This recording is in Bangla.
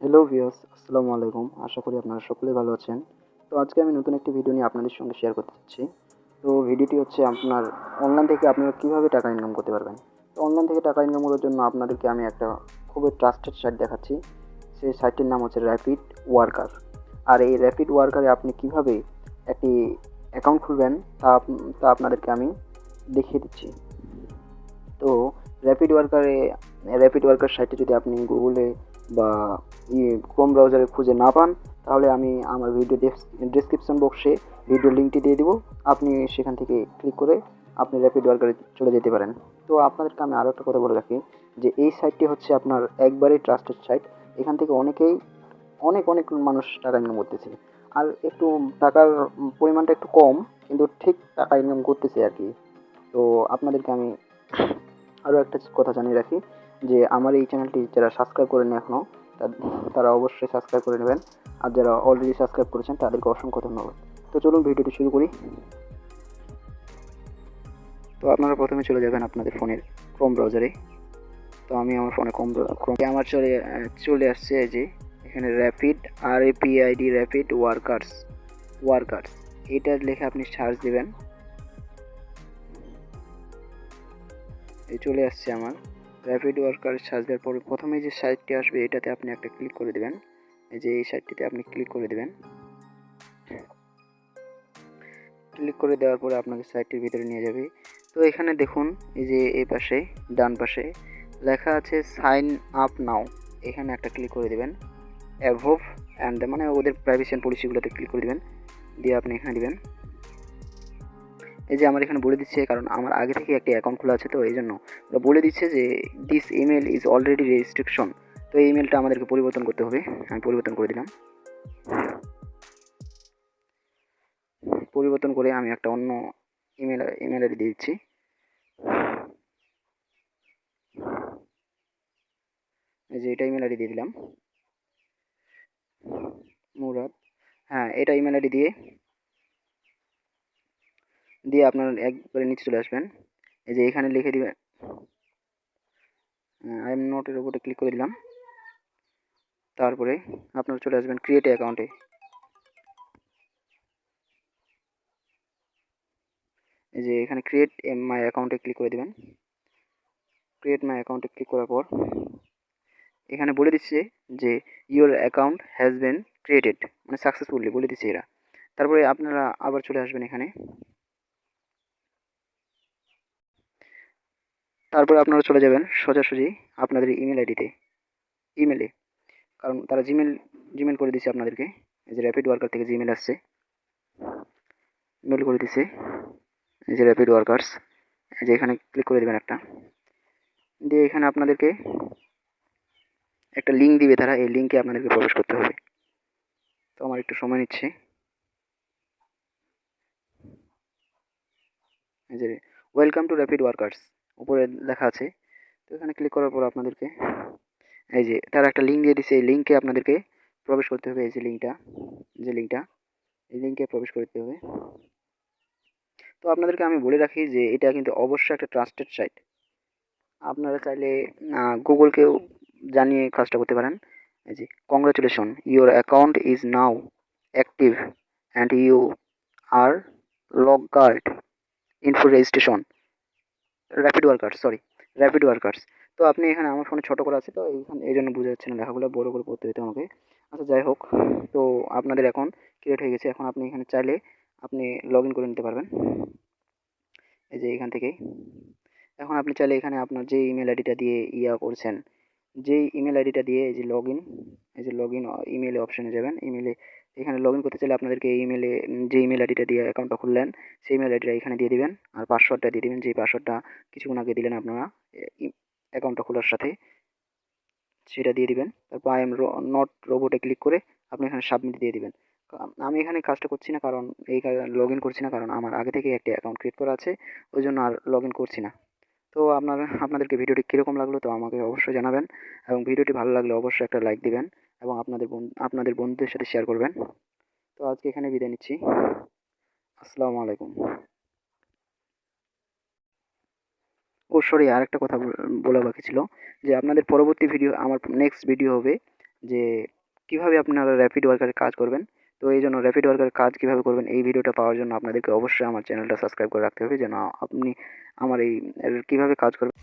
হ্যালো ভিউয়ার্স, আসসালামু আলাইকুম। আশা করি আপনারা সকলেই ভালো আছেন। তো আজকে আমি নতুন একটি ভিডিও নিয়ে আপনাদের সঙ্গে শেয়ার করতে চাচ্ছি। তো ভিডিওটি হচ্ছে আপনার অনলাইন থেকে আপনারা কীভাবে টাকা ইনকাম করতে পারবেন। তো অনলাইন থেকে টাকা ইনকাম করার জন্য আপনাদেরকে আমি একটা খুবই ট্রাস্টেড সাইট দেখাচ্ছি। সেই সাইটটির নাম হচ্ছে র্যাপিড ওয়ার্কার। আর এই র্যাপিড ওয়ার্কারে আপনি কীভাবে একটি অ্যাকাউন্ট খুলবেন তা আপনাদেরকে আমি দেখিয়ে দিচ্ছি। তো র্যাপিড ওয়ার্কার সাইটে যদি আপনি গুগলে বা ক্রোম ব্রাউজারে খুঁজে না পান, তাহলে আমি আমার ভিডিও ডেসক্রিপশন বক্সে ভিডিও লিঙ্কটি দিয়ে দিব। আপনি সেখান থেকে ক্লিক করে আপনি র্যাপিড ওয়ার্কারে চলে যেতে পারেন। তো আপনাদেরকে আমি আরও একটা কথা বলে রাখি যে এই সাইটটি হচ্ছে আপনার একবারেই ট্রাস্টেড সাইট। এখান থেকে অনেকেই অনেক মানুষ টাকা ইনকাম করতেছে। আর একটু টাকার পরিমাণটা একটু কম, কিন্তু ঠিক টাকা ইনকাম করতেছে আর কি। তো আপনাদেরকে আমি আরও একটা কথা জানিয়ে রাখি যে আমার এই চ্যানেলটি যারা সাবস্ক্রাইব করেনি এখনও, তারা অবশ্যই সাবস্ক্রাইব করে নেবেন। আর যারা অলরেডি সাবস্ক্রাইব করেছেন তাদেরকে অসংখ্য ধন্যবাদ। তো চলুন ভিডিওটি শুরু করি। তো আপনারা প্রথমে চলে যাবেন আপনাদের ফোনের ক্রোম ব্রাউজারে। তো আমি আমার ফোনে ক্রোমে আমার চলে আসছে এই যে এখানে র্যাপিড RAPID র্যাপিড ওয়ার্কার্স এটা লিখে আপনি সার্চ দেবেন। এই চলে আসছে আমার র্যাপিড ওয়ার্কার সার্চ দেওয়ার পরে প্রথমে যে সাইটটি আসবে এটাতে আপনি একটা ক্লিক করে দেবেন। এই যে এই সাইটটিতে আপনি ক্লিক করে দেবেন। ক্লিক করে দেওয়ার পরে আপনাকে সাইটটির ভিতরে নিয়ে যাবে। তো এখানে দেখুন এই যে এই পাশে ডান পাশে লেখা আছে সাইন আপ নাও, এখানে একটা ক্লিক করে দেবেন। অ্যাভোভ অ্যান্ড মানে ওদের প্রাইভেসি অ্যান্ড পলিসিগুলোতে ক্লিক করে দেবেন, দিয়ে আপনি এখানে দিবেন। এই যে আমার এখানে বলে দিচ্ছে, কারণ আমার আগে থেকে একটি অ্যাকাউন্ট খোলা আছে, তো এই জন্য বলে দিচ্ছে যে this email is already restriction. তো এই ইমেলটা আমাদেরকে পরিবর্তন করতে হবে। আমি পরিবর্তন করে দিলাম। পরিবর্তন করে আমি একটা অন্য ইমেল আইডি দিয়ে দিচ্ছি। এই যে এটা ইমেল আইডি দিয়ে দিলাম, মুরাদ। হ্যাঁ, এটা ইমেল আইডি দিয়ে আপনার একবারে নিচে চলে আসবেন। এই যে এখানে লিখে দিবেন আই এম নট এর উপরে ক্লিক করে দিলাম। তারপরে আপনারা চলে আসবেন ক্রিয়েট অ্যাকাউন্টে। এই যে এখানে ক্রিয়েট মাই অ্যাকাউন্টে ক্লিক করে দেবেন। ক্রিয়েট মাই অ্যাকাউন্টে ক্লিক করার পর এখানে বলে দিচ্ছে যে your account has been created, মানে সাকসেসফুলি বলে দিচ্ছে এরা। তারপরে আপনারা আবার চলে আসবেন এখানে। তারপরে আপনারা চলে যাবেন সোজাসুজি আপনাদের ইমেলে, কারণ তারা জিমেল করে দিচ্ছে আপনাদেরকে। এই যে র্যাপিড ওয়ার্কার থেকে জিমেল আসছে, মেল করে দিচ্ছে। এই যে র্যাপিড ওয়ার্কার্স, এই যে এখানে ক্লিক করে দেবেন একটা, দিয়ে এখানে আপনাদেরকে একটা লিঙ্ক দিবে তারা, এই লিঙ্কে আপনাদেরকে প্রবেশ করতে হবে। তো আমার একটু সময় নিচ্ছে। এই যে ওয়েলকাম টু র্যাপিড ওয়ার্কার্স উপরে লেখা আছে। তো এখানে ক্লিক করার পর আপনাদেরকে এই যে তারা একটা লিঙ্ক দিয়ে দিচ্ছে, এই লিঙ্কে আপনাদেরকে প্রবেশ করতে হবে। এই যে লিঙ্কটা এই লিঙ্কে প্রবেশ করতে হবে। তো আপনাদেরকে আমি বলে রাখি যে এটা কিন্তু অবশ্যই একটা ট্রাস্টেড সাইট। আপনারা চাইলে গুগলকেও জানিয়ে কাজটা করতে পারেন। এই যে congratulation, your account is now active and you are logged info registration rapid workers. তো আপনি এখানে আমার ফোনে ছোটো করে আছে, তো এইখানে এই জন্য বোঝা যাচ্ছে না, লেখাগুলো বড় করে পড়তে হতো আমাকে। আচ্ছা যাই হোক, তো আপনাদের অ্যাকাউন্ট ক্রিয়েট হয়ে গেছে। এখন আপনি এখানে চাইলে আপনি লগ ইন করে নিতে পারবেন এই যে এখান থেকেই। এখন আপনি চাইলে এখানে আপনার যে ইমেল আইডিটা দিয়ে করছেন, যেই ইমেল আইডিটা দিয়ে এই যে লগ ইন ইমেলে অপশানে যাবেন। ইমেলে এখানে লগ ইন করতে চাইলে আপনাদেরকে ইমেলে যে ইমেল আইডিটা দিয়ে অ্যাকাউন্টটা খুললেন সেই ইমেল আইডিটা এখানে দিয়ে দিবেন, আর পাসওয়ার্ডটা দিয়ে দিবেন, যেই পাসওয়ার্ডটা কিছুক্ষণ আগে দিলেন আপনারা অ্যাকাউন্টটা খোলার সাথে, সেটা দিয়ে দিবেন। তারপর আই এম নট রোবটে ক্লিক করে আপনি এখানে সাবমিট দিয়ে দিবেন। আমি এখানে কাজটা করছি না, কারণ লগ ইন করছি না, কারণ আমার আগে থেকে একটি অ্যাকাউন্ট ক্রিয়েট করা আছে, ওই জন্য আর লগ ইন করছি না। তো আপনাদেরকে ভিডিওটি কীরকম লাগলো তো আমাকে অবশ্যই জানাবেন, এবং ভিডিওটি ভালো লাগলে অবশ্যই একটা লাইক দিবেন এবং আপনাদের বন্ধুদের সাথে শেয়ার করবেন। তো আজকে এখানে বিদায় নিচ্ছি। আসসালামু আলাইকুম। ও সরি, আরেকটা কথা বলা বাকি ছিল, যে আপনাদের পরবর্তী ভিডিও, আমার নেক্সট ভিডিও হবে যে কীভাবে আপনারা র্যাপিড ওয়ার্কারে কাজ করবেন। তো এই জন্য র্যাপিড ওয়ার্কারের কাজ কীভাবে করবেন এই ভিডিওটা পাওয়ার জন্য আপনাদেরকে অবশ্যই আমার চ্যানেলটা সাবস্ক্রাইব করে রাখতে হবে, যেন আপনি আমার এই কীভাবে কাজ করবেন